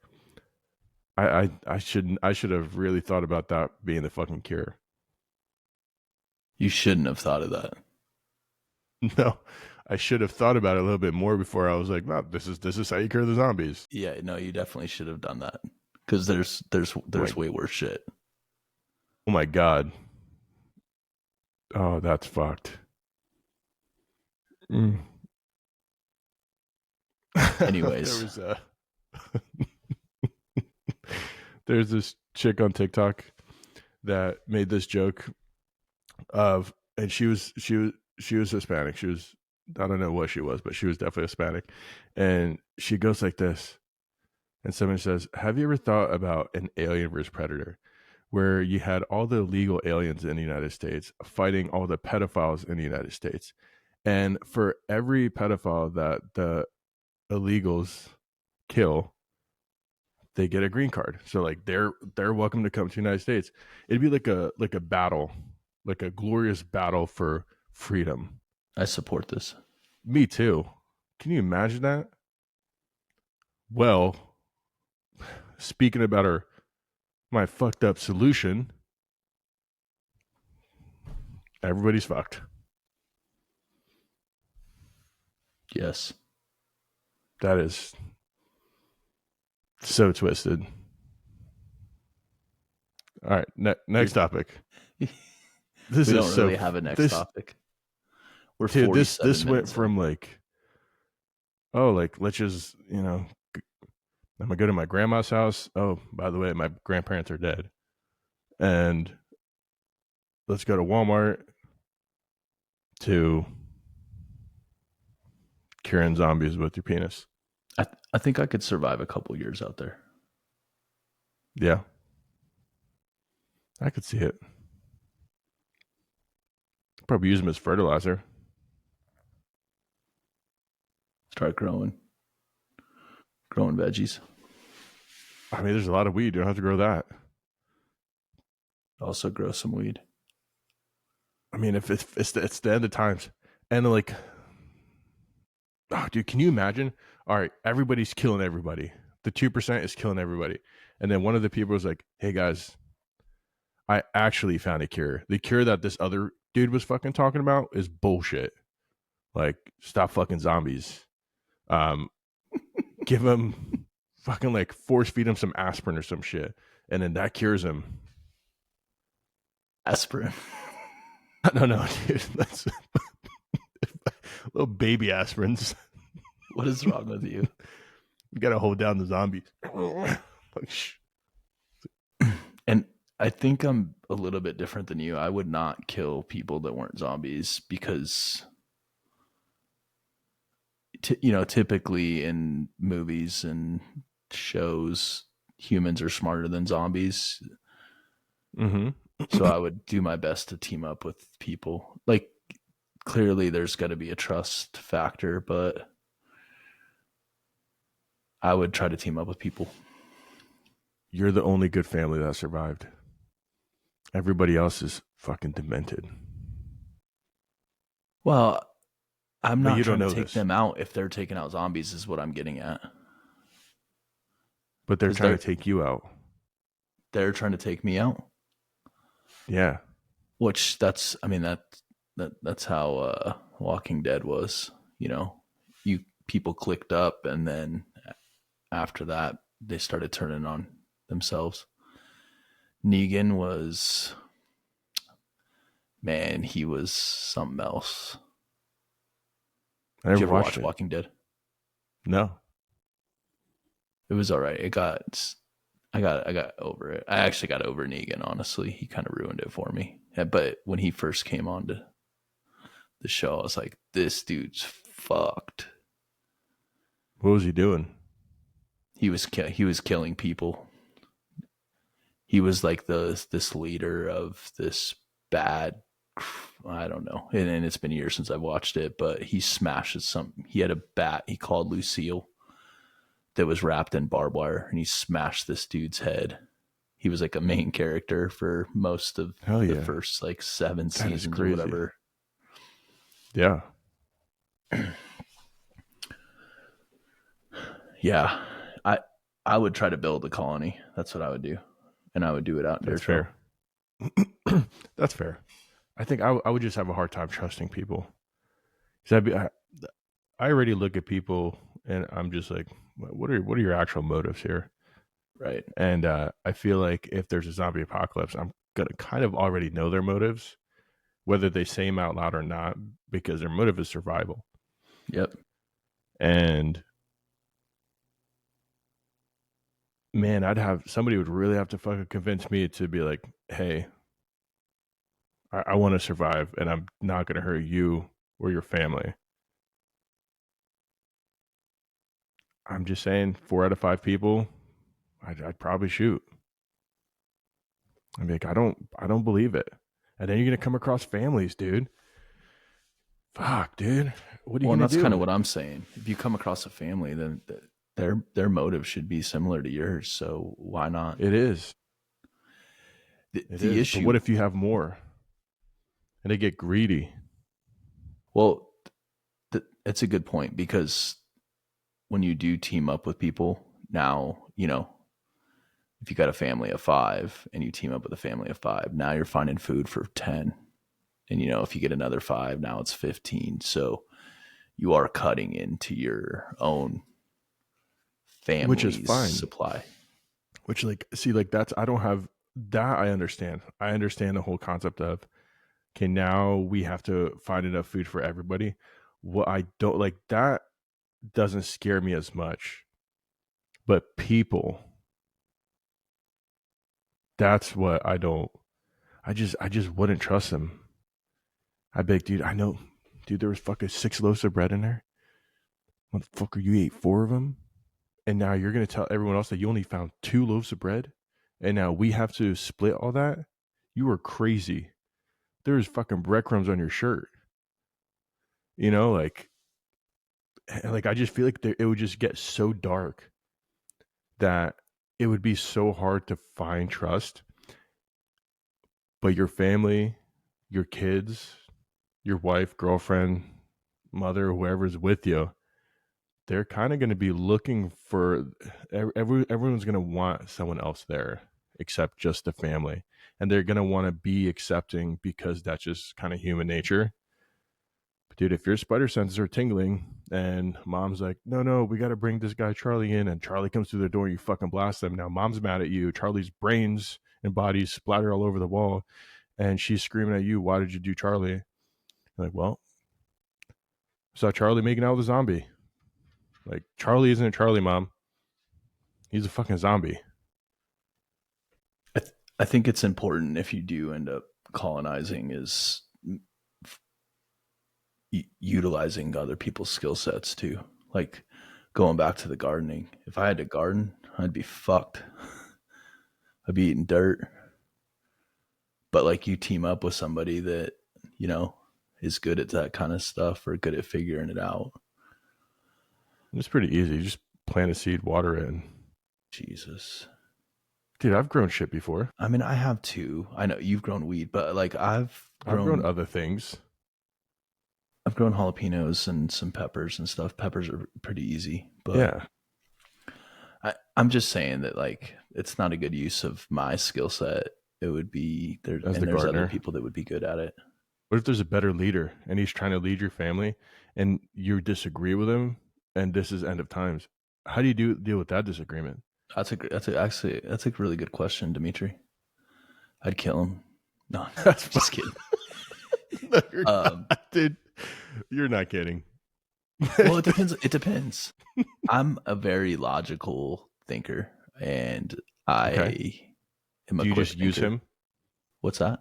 I should have really thought about that being the fucking cure. You shouldn't have thought of that. No, I should have thought about it a little bit more before I was like, no, this is how you cure the zombies. Yeah, no, you definitely should have done that. Because there's Like, way worse shit. oh my god. Oh, that's fucked. Mm. there Anyways, was a there's this chick on TikTok that made this joke of, and she was Hispanic. She was, I don't know what she was, but she was definitely Hispanic. And she goes like this, and someone says, "Have you ever thought about an Alien versus Predator, where you had all the illegal aliens in the United States fighting all the pedophiles in the United States, and for every pedophile that the illegals kill, they get a green card. So like they're welcome to come to the United States. It'd be like a battle, like a glorious battle for freedom." I support this. Me too. Can you imagine that? Well, speaking about my fucked up solution, everybody's fucked. Yes. That is so twisted. All right, next topic. This We is don't so really have a next this topic. We're dude. This 47 this went minutes in. from like, oh, like let's just I'm gonna go to my grandma's house. Oh, by the way, my grandparents are dead, and let's go to Walmart to curing zombies with your penis. I think I could survive a couple years out there. Yeah, I could see it. Probably use them as fertilizer. Start growing veggies. I mean, there's a lot of weed. You don't have to grow that. Also grow some weed. I mean, if it's the end of times, and like, oh, dude, can you imagine? All right, everybody's killing everybody. The 2% is killing everybody, and then one of the people was like, "Hey guys, I actually found a cure. The cure that this other dude was fucking talking about is bullshit. Like, stop fucking zombies. Um, give him fucking like force feed him some aspirin or some shit, and then that cures him." Aspirin. No, dude, that's little baby aspirins. What is wrong with you? You gotta hold down the zombies. And I think I'm a little bit different than you. I would not kill people that weren't zombies because, typically in movies and shows, humans are smarter than zombies. Mm-hmm. So I would do my best to team up with people. Like, clearly there's got to be a trust factor, but I would try to team up with people. You're the only good family that survived. Everybody else is fucking demented. Well, I'm But not you don't trying to know take this. them out if they're taking out zombies, is what I'm getting at. But they're Because trying to they're take you out. they're trying to take me out. Yeah. Which that's how Walking Dead was. You people clicked up, and then after that, they started turning on themselves. Negan was, man, he was something else. I Did never you ever watched watch it. Walking Dead? No. It was all right. It got I got over it. I actually got over Negan, honestly. He kind of ruined it for me. Yeah, but when he first came on to the show, I was like, this dude's fucked. What was he doing? He was killing people. He was like this leader of this bad, I don't know. And it's been years since I've watched it, but he smashes some. He had a bat he called Lucille that was wrapped in barbed wire, and he smashed this dude's head. He was like a main character for most of Hell the yeah. first like 7 That is seasons or crazy. whatever. Yeah. Yeah. I would try to build a colony. That's what I would do. And I would do it out in That's Deerfield. fair. That's fair. I think I would just have a hard time trusting people. I already look at people and I'm just like, what are your actual motives here? Right. And I feel like if there's a zombie apocalypse, I'm gonna kind of already know their motives, whether they say them out loud or not, because their motive is survival. Yep. And man, somebody would really have to fucking convince me to be like, hey, I want to survive and I'm not going to hurt you or your family. I'm just saying 4 out of 5 people, I'd probably shoot. I'm like, I don't believe it. And then you're going to come across families, dude. Fuck, dude. What are you Well, and going to that's kind do? of what I'm saying. If you come across a family, then their motive should be similar to yours. So why not? It is. The But issue, what if you have more and they get greedy? well, it's a good point, because when you do team up with people now, if you got a family of 5 and you team up with a family of 5, now you're finding food for 10. And, if you get another 5, now it's 15. So you are cutting into your own Which is family's fine. supply. Which, like, see, like, I don't have that. I understand. I understand the whole concept of, okay, now we have to find enough food for everybody. What I don't like, that doesn't scare me as much. But people, that's what I don't. I just wouldn't trust them. I'd be like, dude, I know, dude, there was fucking 6 loaves of bread in there. Motherfucker, you ate 4 of them, and now you're gonna tell everyone else that you only found 2 loaves of bread, and now we have to split all that. You are crazy. There's fucking breadcrumbs on your shirt. Like I just feel like it would just get so dark that it would be so hard to find trust. But your family, your kids, your wife, girlfriend, mother, whoever's with you, they're kind of going to be looking for everyone's going to want someone else there except just the family. And they're going to want to be accepting because that's just kind of human nature. But dude, if your spider senses are tingling and mom's like, no, we got to bring this guy Charlie in, and Charlie comes through the door, you fucking blast them. Now mom's mad at you. Charlie's brains and bodies splatter all over the wall, and she's screaming at you, why did you do Charlie? You're like, well, I saw Charlie making out with a zombie. Like, Charlie isn't a Charlie, mom. He's a fucking zombie. I think it's important, if you do end up colonizing, is utilizing other people's skill sets too. Like going back to the gardening. If I had to garden, I'd be fucked. I'd be eating dirt. But like, you team up with somebody that, is good at that kind of stuff, or good at figuring it out. It's pretty easy. You just plant a seed, water it. Jesus. Dude, I've grown shit before. I mean, I have too. I know you've grown weed, but like I've grown other things. I've grown jalapenos and some peppers and stuff. Peppers are pretty easy, but Yeah. I'm just saying that, like, it's not a good use of my skill set. It would be there, As and the there's gardener. other people that would be good at it. What if there's a better leader and he's trying to lead your family and you disagree with him and this is end of times? How do you deal with that disagreement? That's a really good question, Dimitri. I'd kill him. No, That's just kidding. No, you're not, dude. You're not kidding. Well, it depends. It depends. I'm a very logical thinker. and Okay. I am a Do you quick just use thinker. him? What's that?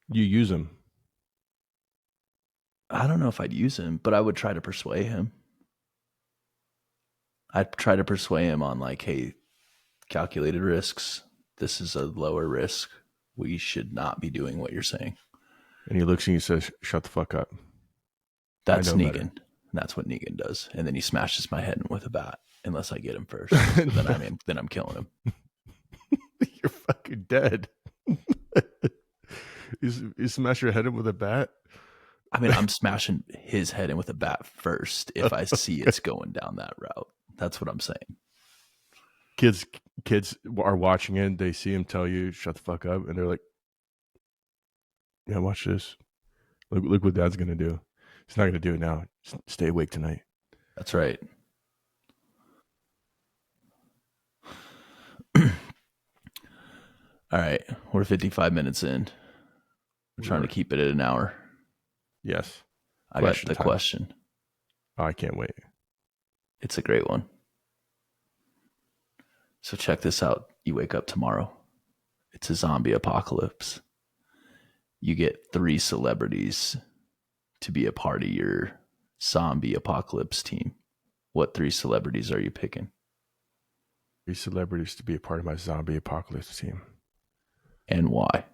You use him. I don't know if I'd use him, but I would try to persuade him. I'd try to persuade him on like, hey, calculated risks. This is a lower risk. We should not be doing what you're saying. And he looks and he says, "Shut the fuck up. I That's know better." Negan. That's what Negan does. And then he smashes my head with a bat unless I get him first. So then I'm killing him. You're fucking dead. You smash your head in with a bat? I mean, I'm smashing his head in with a bat first if I see it's going down that route. That's what I'm saying. kids kids are watching it, they see him tell you shut the fuck up, and they're like, yeah, watch this. Look what dad's gonna do. He's not gonna do it now. Just stay awake tonight. That's right. All right. We're 55 minutes in. We're trying to keep it at an hour. Yes. I got the question. Oh, I can't wait. It's a great one. So check this out. You wake up tomorrow. It's a zombie apocalypse. You get 3 celebrities to be a part of your zombie apocalypse team. What 3 celebrities are you picking? 3 celebrities to be a part of my zombie apocalypse team. And why?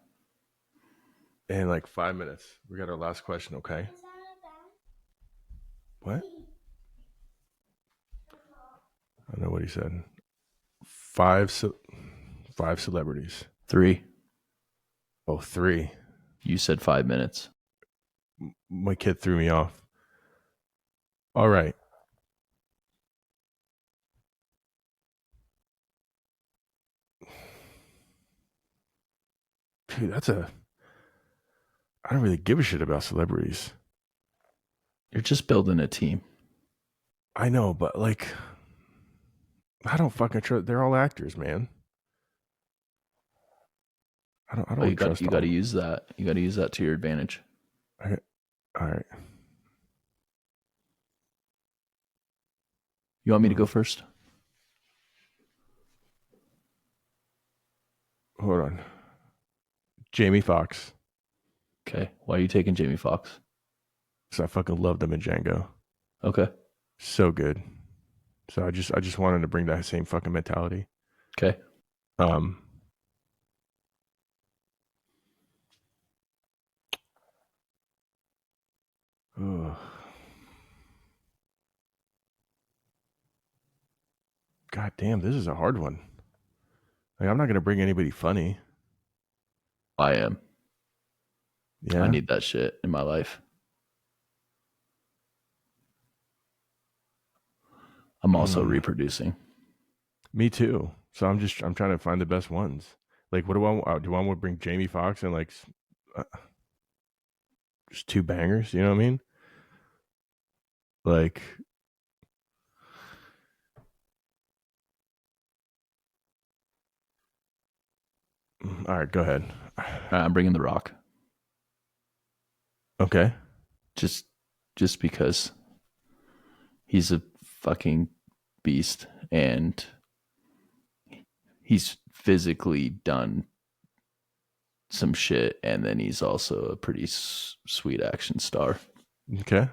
In like 5 minutes. We got our last question, okay? What? I don't know what he said. 5 celebrities. 3. Oh, 3. You said 5 minutes. My kid threw me off. All right. Dude, I don't really give a shit about celebrities. You're just building a team. I know, but like, I don't fucking trust. They're all actors, man. I don't trust. You got to use that. You got to use that to your advantage. All right. You want me to go first? Hold on. Jamie Foxx. Okay. Why are you taking Jamie Foxx? Because I fucking loved him in Django. Okay. So good. So I just wanted to bring that same fucking mentality. Okay. Ugh. God damn, this is a hard one. Like, I'm not gonna bring anybody funny. I am. Yeah. I need that shit in my life. I'm also reproducing. Me too. So I'm trying to find the best ones. Like, what do I want? Do I want to bring Jamie Foxx and like just 2 bangers? You know what I mean? Like, all right, go ahead. All right, I'm bringing The Rock. Okay. Just because he's a fucking beast and he's physically done some shit, and then he's also a pretty sweet action star. Okay.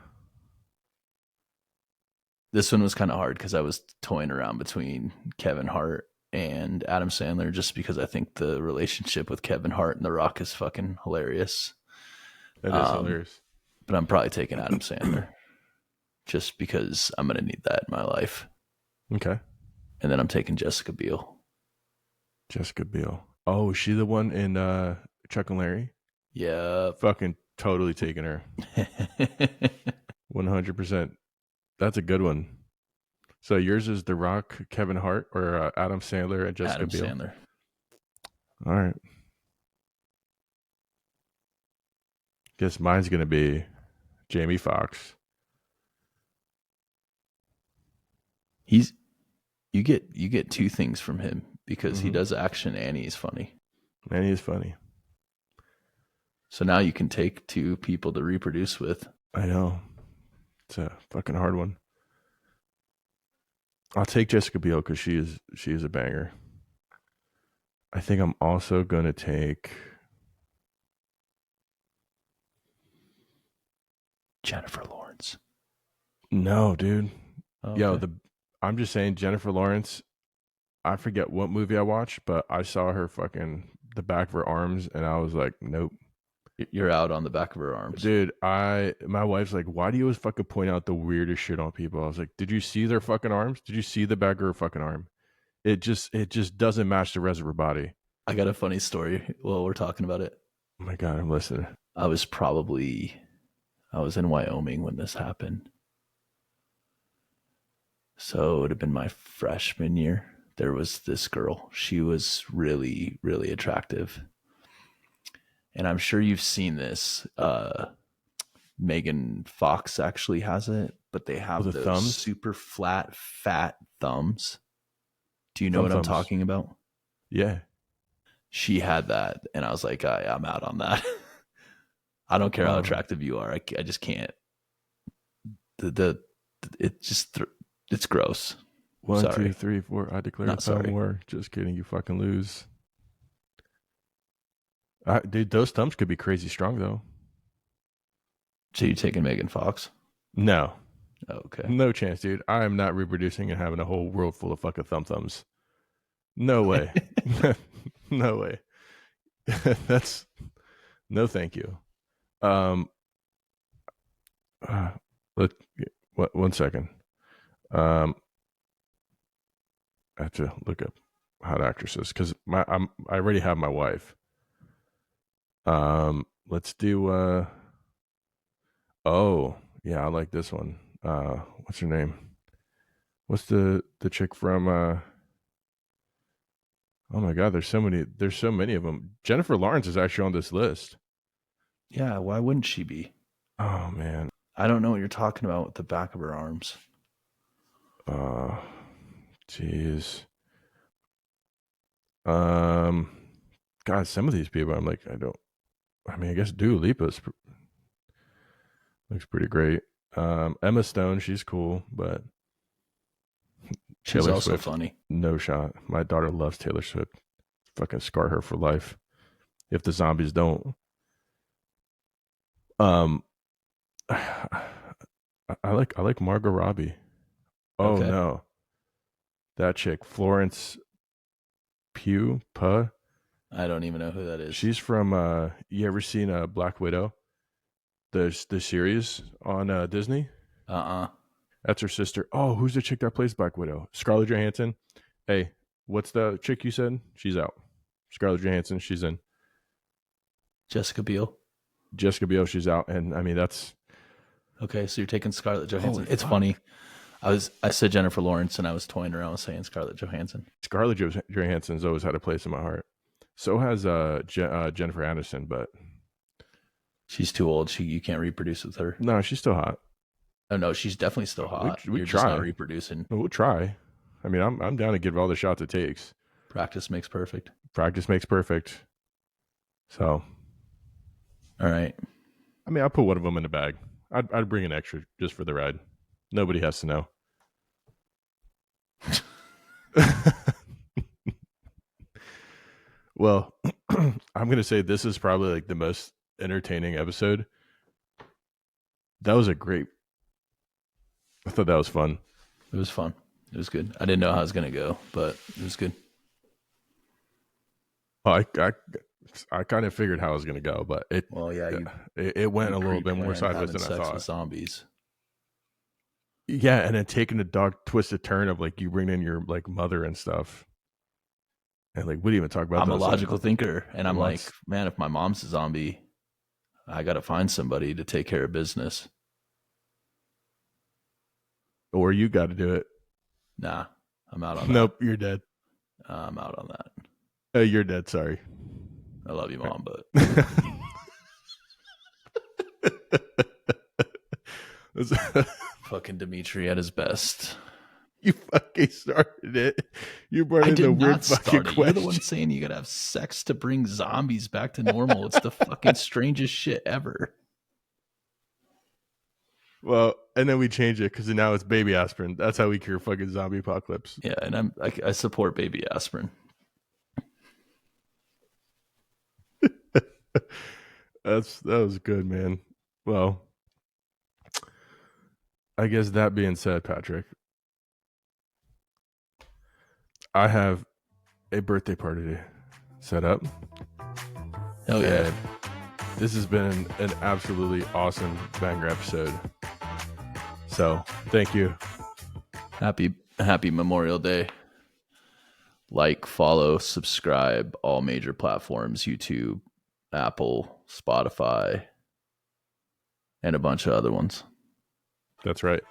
This one was kind of hard because I was toying around between Kevin Hart and Adam Sandler, just because I think the relationship with Kevin Hart and The Rock is fucking hilarious. That is hilarious. But I'm probably taking Adam Sandler just because I'm going to need that in my life. Okay. And then I'm taking Jessica Biel. Jessica Biel. Oh, is she the one in Chuck and Larry? Yeah. Fucking totally taking her. 100%. That's a good one. So yours is The Rock, Kevin Hart, or Adam Sandler and Jessica Biel? Sandler. All right. Guess mine's going to be Jamie Foxx. You get 2 things from him because he does action and he's funny. And he's funny. So now you can take 2 people to reproduce with. I know. It's a fucking hard one. I'll take Jessica Biel because she is a banger. I think I'm also gonna take Jennifer Lawrence. no, dude. Oh, Yo, okay. the I'm just saying Jennifer Lawrence. I forget what movie I watched, but I saw her fucking the back of her arms, and I was like, nope. You're out on the back of her arms. Dude, my wife's like, why do you always fucking point out the weirdest shit on people? I was like, did you see their fucking arms? Did you see the back of her fucking arm? It just doesn't match the rest of her body. I got a funny story while we're talking about it. Oh my god, I'm listening. I was in Wyoming when this happened. So it would have been my freshman year. There was this girl. She was really, really attractive. And I'm sure you've seen this. Megan Fox actually has it, but they Oh, have the those thumbs, super flat, fat thumbs. Do you know thumb what I'm thumbs. talking about? Yeah. She had that, and I was like, I'm out on that. I don't care how Uh, attractive you are. I just can't. The it just it's gross. one, two, Sorry, three, four. I declare not thumb sorry. war. Just kidding. You fucking lose. Dude, those thumbs could be crazy strong though. So you taking Megan Fox? No, Oh, okay. no chance, dude. I am not reproducing and having a whole world full of fucking thumbs. No way. No way. That's no, thank you. Um, uh, let what 1 second. Um, I have to look up hot actresses because I already have my wife. Let's do. Oh yeah, I like this one. What's her name? What's the chick from? Oh my god, there's so many. There's so many of them. Jennifer Lawrence is actually on this list. Yeah, why wouldn't she be? Oh man. I don't know what you're talking about with the back of her arms. Uh, jeez. Um, God, some of these people, I'm like, I don't. I mean, I guess Dua Lipa's looks pretty great. Emma Stone, she's cool, but She's Taylor also Swift, funny. no shot. My daughter loves Taylor Swift. Fucking scar her for life. If the zombies don't. Um, I like Margot Robbie. Oh Okay. no, that chick Florence Pugh. I don't even know who that is. She's from. You ever seen Black Widow? The series on Disney. Uh-uh. That's her sister. Oh, who's the chick that plays Black Widow? Scarlett Johansson. Hey, what's the chick you said? She's out. Scarlett Johansson, she's in. Jessica Biel. Jessica Biel, she's out. And I mean, that's Okay, so you're taking Scarlett holy Johansson. It's fuck. funny. I said Jennifer Lawrence and I was toying around with saying Scarlett Johansson. Scarlett Johansson's always had a place in my heart. So has Jennifer Aniston, but She's too old. You can't reproduce with her. no, she's still hot. Oh no, she's definitely still We hot. we You're just not try. reproducing. We'll try. I mean, I'm down to give all the shots it takes. Practice makes perfect. Practice makes perfect. So, All right. I mean, I'll put one of them in the bag. I'd bring an extra just for the ride. Nobody has to know. Well, I'm gonna say this is probably like the most entertaining episode. That was a great. I thought that was fun. It was fun. It was good. I didn't know how it was gonna go, but it was good. I kind of figured how it was gonna go, but Well, yeah, it went you a little bit more pre-planned sideways having than I sex with thought. zombies. Yeah, and then taking the dog twisted turn of like you bring in your like mother and stuff, and like we didn't even talk about I'm a those like logical thinker, and I'm like, once. man, if my mom's a zombie, I got to find somebody to take care of business. Or you got to do it. Nah, I'm out on that. Nope, you're dead. I'm out on that. You're dead. Sorry. I love you, mom, but fucking Dimitri at his best. You fucking started it. You brought I in the did weird not fucking start it. You're the one question. saying you gotta have sex to bring zombies back to normal. It's the fucking strangest shit ever. Well, and then we change it because now it's baby aspirin. That's how we cure fucking zombie apocalypse. Yeah, and I support baby aspirin. That was good, man. Well, I guess that being said, Patrick, I have a birthday party set up. Hell yeah. And this has been an absolutely awesome banger episode. So thank you. Happy Memorial Day. Like, follow, subscribe, all major platforms, YouTube, Apple, Spotify, and a bunch of other ones. That's right.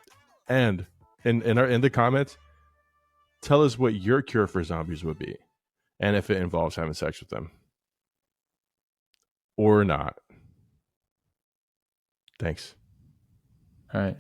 And in the comments, tell us what your cure for zombies would be, and if it involves having sex with them or not. Thanks. All right.